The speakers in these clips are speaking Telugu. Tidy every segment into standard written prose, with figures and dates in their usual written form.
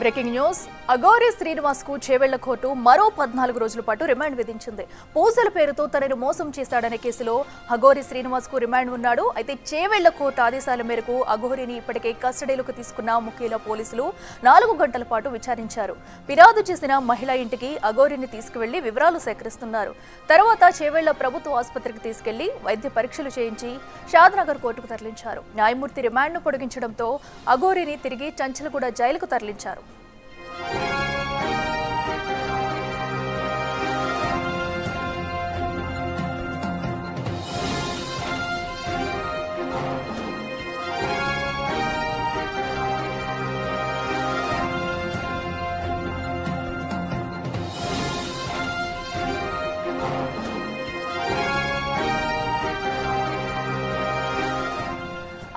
బ్రేకింగ్ న్యూస్ అగోరి శ్రీనివాస్ కు చేవెళ్ల కోర్టు మరో 14 రోజుల పాటు రిమాండ్ విధించింది. పూజల పేరుతో తనను మోసం చేశాడనే కేసులో అగోరి శ్రీనివాస్ కు రిమాండ్ ఉన్నాడు. అయితే చేవెళ్ల కోర్టు ఆదేశాల మేరకు అగోరిని ఇప్పటికే కస్టడీలోకి తీసుకున్న ముఖ్యుల పోలీసులు 4 గంటల పాటు విచారించారు. ఫిర్యాదు చేసిన మహిళ ఇంటికి అగోరిని తీసుకువెళ్లి వివరాలు సేకరిస్తున్నారు. తర్వాత చేవెళ్ల ప్రభుత్వ ఆసుపత్రికి తీసుకెళ్లి వైద్య పరీక్షలు చేయించి షాద్నగర్ కోర్టుకు తరలించారు. న్యాయమూర్తి రిమాండ్ను పొడిగించడంతో అగోరిని తిరిగి చంచలగూడ జైలుకు తరలించారు.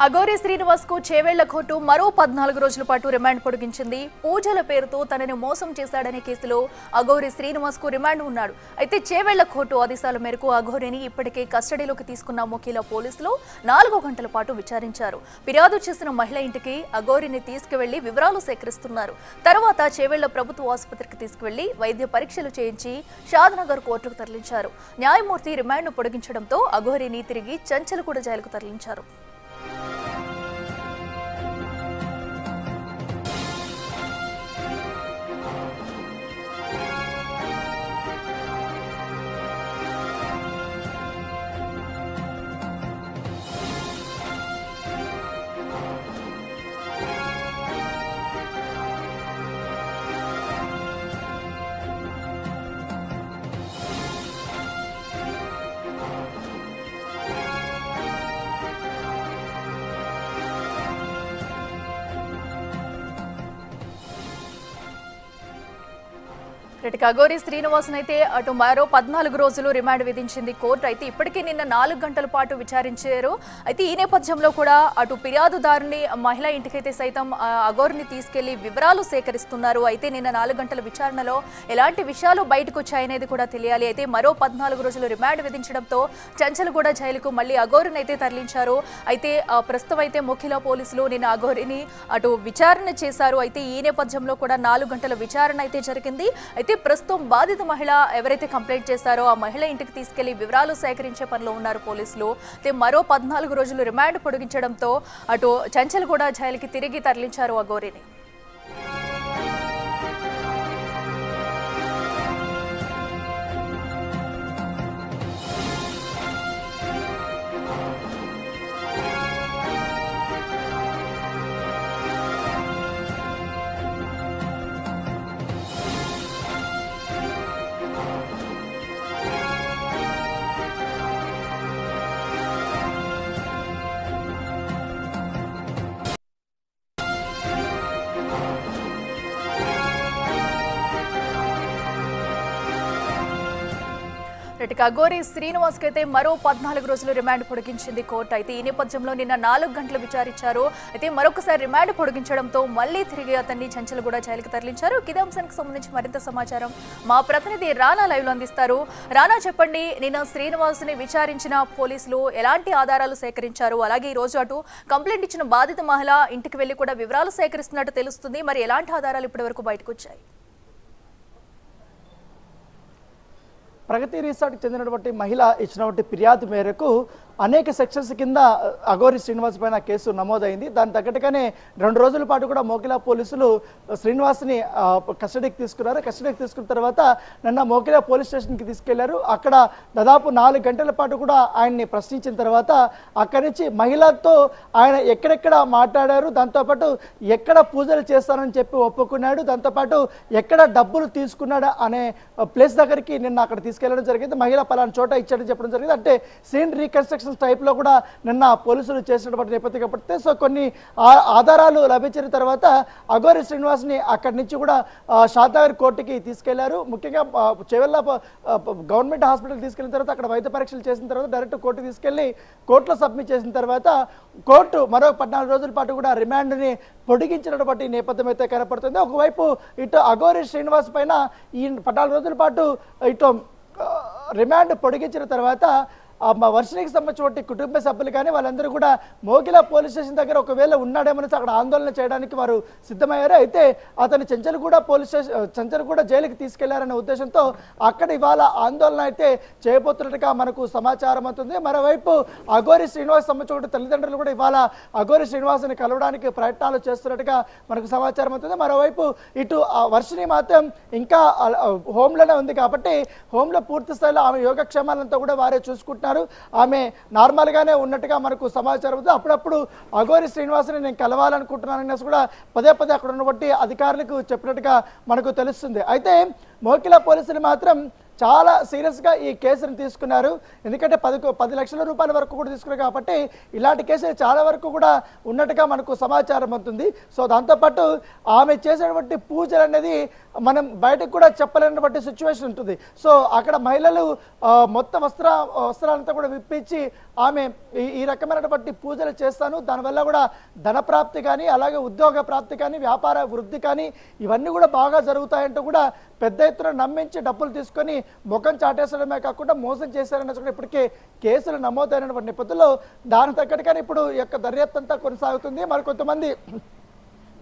అగోరి శ్రీనివాస్ కు చేవెళ్ల కోర్టు మరో 14 రోజుల పాటు రిమాండ్ పొడిగించింది. పూజల పేరుతో తనను మోసం చేశాడనే కేసులో అగోరి శ్రీనివాస్ కు రిమాండ్ ఉన్నాడు. అయితే చేవెళ్ల కోర్టు ఆదేశాల మేరకు అగోరిని ఇప్పటికే కస్టడీలోకి తీసుకున్న ముఖ్యుల పోలీసులు 4 గంటల పాటు విచారించారు. ఫిర్యాదు చేసిన మహిళ ఇంటికి అగోరిని తీసుకువెళ్లి వివరాలు సేకరిస్తున్నారు. తర్వాత చేవెళ్ల ప్రభుత్వ ఆసుపత్రికి తీసుకువెళ్లి వైద్య పరీక్షలు చేయించి షాద్నగర్ కోర్టుకు తరలించారు. న్యాయమూర్తి రిమాండ్ను పొడిగించడంతో అగోరిని తిరిగి చంచలగూడ జైలుకు తరలించారు. అగోరి శ్రీనివాస్ అయితే అటు మరో 14 రోజులు రిమాండ్ విధించింది కోర్టు. అయితే ఇప్పటికే నిన్న 4 గంటల పాటు విచారించారు. అయితే ఈ నేపథ్యంలో కూడా అటు ఫిర్యాదుదారుని మహిళా ఇంటికైతే సైతం అగోరిని తీసుకెళ్లి వివరాలు సేకరిస్తున్నారు. అయితే నిన్న 4 గంటల విచారణలో ఎలాంటి విషయాలు బయటకు వచ్చాయనేది కూడా తెలియాలి. అయితే మరో 14 రోజులు రిమాండ్ విధించడంతో చంచలగూడ జైలుకు మళ్ళీ అగోరిని అయితే తరలించారు. అయితే ప్రస్తుతం అయితే ముఖ్యుల పోలీసులు నిన్న అగోరిని అటు విచారణ చేశారు. అయితే ఈ నేపథ్యంలో కూడా 4 గంటల విచారణ అయితే జరిగింది. అయితే ప్రస్తుతం బాధిత మహిళ ఎవరైతే కంప్లైంట్ చేశారో ఆ మహిళ ఇంటికి తీసుకెళ్లి వివరాలు సేకరించే పనిలో ఉన్నారు పోలీసులు. అయితే మరో 14 రోజులు రిమాండ్ పొడిగించడంతో అటు చంచలగూడ జైలుకి తిరిగి తరలించారు అగోరిని. అగోరి శ్రీనివాస్ కి అయితే మరో 14 రోజులు రిమాండ్ పొడిగించింది కోర్టు. అయితే ఈ నేపథ్యంలో నిన్న 4 గంటలు విచారించారు. అయితే మరొకసారి రిమాండ్ పొడిగించడంతో మళ్లీ తిరిగి అతన్ని చంచలగూడ జైలుకు తరలించారు. ఇదే అంశానికి సంబంధించి మరింత సమాచారం మా ప్రతినిధి రానా లైవ్ లో అందిస్తారు. రానా, చెప్పండి, నిన్న శ్రీనివాస్ ని విచారించిన పోలీసులు ఎలాంటి ఆధారాలు సేకరించారు? అలాగే ఈ రోజు అటు కంప్లైంట్ ఇచ్చిన బాధిత మహిళ ఇంటికి వెళ్లి కూడా వివరాలు సేకరిస్తున్నట్టు తెలుస్తుంది. మరి ఎలాంటి ఆధారాలు ఇప్పటి వరకు బయటకు వచ్చాయి? ప్రగతి రిసార్ట్కి చెందినటువంటి మహిళ ఇచ్చినటువంటి ఫిర్యాదు మేరకు అనేక సెక్షన్స్ కింద అగోరి శ్రీనివాస్ పైన కేసు నమోదైంది. దాని తగ్గట్టుగానే 2 రోజుల పాటు కూడా మోకిలా పోలీసులు శ్రీనివాస్ని కస్టడీకి తీసుకున్నారు. కస్టడీకి తీసుకున్న తర్వాత నిన్న మోకిలా పోలీస్ స్టేషన్కి తీసుకెళ్లారు. అక్కడ దాదాపు 4 గంటల పాటు కూడా ఆయన్ని ప్రశ్నించిన తర్వాత అక్కడి నుంచి మహిళతో ఆయన ఎక్కడెక్కడ మాట్లాడారు, దాంతోపాటు ఎక్కడ పూజలు చేస్తానని చెప్పి ఒప్పుకున్నాడు, దాంతోపాటు ఎక్కడ డబ్బులు తీసుకున్నాడు అనే ప్లేస్ దగ్గరికి నిన్న అక్కడ తీసుకెళ్లడం జరిగింది. మహిళ పలానా చోట ఇచ్చాడని చెప్పడం జరిగింది. అంటే సీన్ రీకన్స్ట్రక్షన్ టైప్ లో కూడా నిన్న పోలీసులు చేసినటువంటి నేపథ్యం పడితే సో కొన్ని ఆధారాలు లభించిన తర్వాత అగోరి శ్రీనివాస్ ని అక్కడి నుంచి కూడా షాద్నగర్ కోర్టుకి తీసుకెళ్లారు. ముఖ్యంగా చేవెళ్ల గవర్నమెంట్ హాస్పిటల్ తీసుకెళ్లిన తర్వాత అక్కడ వైద్య పరీక్షలు చేసిన తర్వాత డైరెక్ట్ కోర్టుకు తీసుకెళ్లి కోర్టులో సబ్మిట్ చేసిన తర్వాత కోర్టు మరో 14 రోజుల పాటు కూడా రిమాండ్ ని పొడిగించినటువంటి నేపథ్యం అయితే కనపడుతుంది. ఒకవైపు ఇటు అగోరి శ్రీనివాస్ పైన ఈ 14 రోజుల పాటు ఇటు రిమాండ్ పొడిగించిన తర్వాత వర్షినికి సంబంధించిన కుటుంబ సభ్యులు కానీ వాళ్ళందరూ కూడా మోకిలా పోలీస్ స్టేషన్ దగ్గర ఒకవేళ ఉన్నాడేమని అక్కడ ఆందోళన చేయడానికి వారు సిద్ధమయ్యారు. అయితే అతను చెంచల్గూడ జైలుకి తీసుకెళ్లారనే ఉద్దేశంతో అక్కడ ఇవాళ ఆందోళన అయితే చేయబోతున్నట్టుగా మనకు సమాచారం అవుతుంది. మరోవైపు అఘోరి శ్రీనివాస్ సంబంధించిన తల్లిదండ్రులు కూడా ఇవాళ అఘోరి శ్రీనివాస్ని కలవడానికి ప్రయత్నాలు చేస్తున్నట్టుగా మనకు సమాచారం అవుతుంది. మరోవైపు ఇటు వర్షిని మాత్రం ఇంకా హోమ్లోనే ఉంది కాబట్టి హోమ్లో పూర్తి స్థాయిలో ఆమె యోగక్షేమాలంతా కూడా వారే చూసుకుంటున్నారు. ఆమె నార్మల్గానే ఉన్నట్టుగా మనకు సమాచారం అవుతుంది. అప్పుడప్పుడు అఘోరి శ్రీనివాస్ని నేను కలవాలనుకుంటున్నానని కూడా పదే అక్కడ ఉన్నటువంటి అధికారులకు చెప్పినట్టుగా మనకు తెలుస్తుంది. అయితే మోకిలా పోలీసులు మాత్రం చాలా సీరియస్గా ఈ కేసును తీసుకున్నారు. ఎందుకంటే 10 లక్షల రూపాయల వరకు కూడా తీసుకున్నారు కాబట్టి ఇలాంటి కేసులు చాలా వరకు కూడా ఉన్నట్టుగా మనకు సమాచారం అవుతుంది. సో దాంతోపాటు ఆమె చేసేటువంటి పూజలు అనేది మనం బయటకు కూడా చెప్పలేనటువంటి సిచ్యువేషన్ ఉంటుంది. సో అక్కడ మహిళలు మొత్తం వస్త్రాలంతా కూడా విప్పించి ఆమె ఈ రకమైనటువంటి పూజలు చేస్తాను, దానివల్ల కూడా ధన ప్రాప్తి కానీ అలాగే ఉద్యోగ ప్రాప్తి కానీ వ్యాపార వృద్ధి కానీ ఇవన్నీ కూడా బాగా జరుగుతాయంటూ కూడా పెద్ద ఎత్తున నమ్మించి డబ్బులు తీసుకొని ముఖం చాటేసడమే కాకుండా మోసం చేశారన్న కూడా ఇప్పటికే కేసులు నమోదైనటువంటి నేపథ్యంలో దాని తగ్గట్టుగానే ఇప్పుడు ఈ యొక్క దర్యాప్తు అంతా కొనసాగుతుంది. మరి కొంతమంది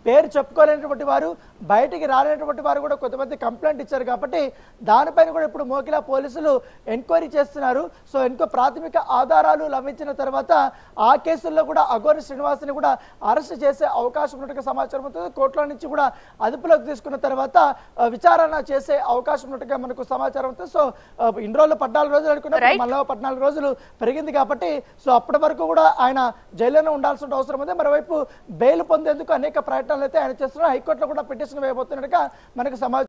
పేరు చెప్పుకోలేనటువంటి వారు బయటికి రాలేనటువంటి వారు కూడా కొంతమంది కంప్లైంట్ ఇచ్చారు కాబట్టి దానిపైన కూడా ఇప్పుడు మోకిలా పోలీసులు ఎంక్వైరీ చేస్తున్నారు. సో ప్రాథమిక ఆధారాలు లభించిన తర్వాత ఆ కేసుల్లో కూడా అఘోరి శ్రీనివాస్ని కూడా అరెస్ట్ చేసే అవకాశం ఉన్నట్టుగా సమాచారం అవుతుంది. కోర్టులో నుంచి కూడా అదుపులోకి తీసుకున్న తర్వాత విచారణ చేసే అవకాశం ఉన్నట్టుగా మనకు సమాచారం అవుతుంది. సో ఇన్ని రోజులు 14 రోజులు అనుకున్నప్పుడు మళ్ళీ 14 రోజులు పెరిగింది కాబట్టి సో అప్పటి వరకు కూడా ఆయన జైల్లోనే ఉండాల్సిన అవసరం ఉంది. మరోవైపు బెయిల్ పొందేందుకు అనేక ప్రయత్నాలు అయితే ఆయన చేస్తున్నారు. హైకోర్టులో కూడా పిటిషన్ వేయబోతున్నట్టుగా మనకు సమాచారం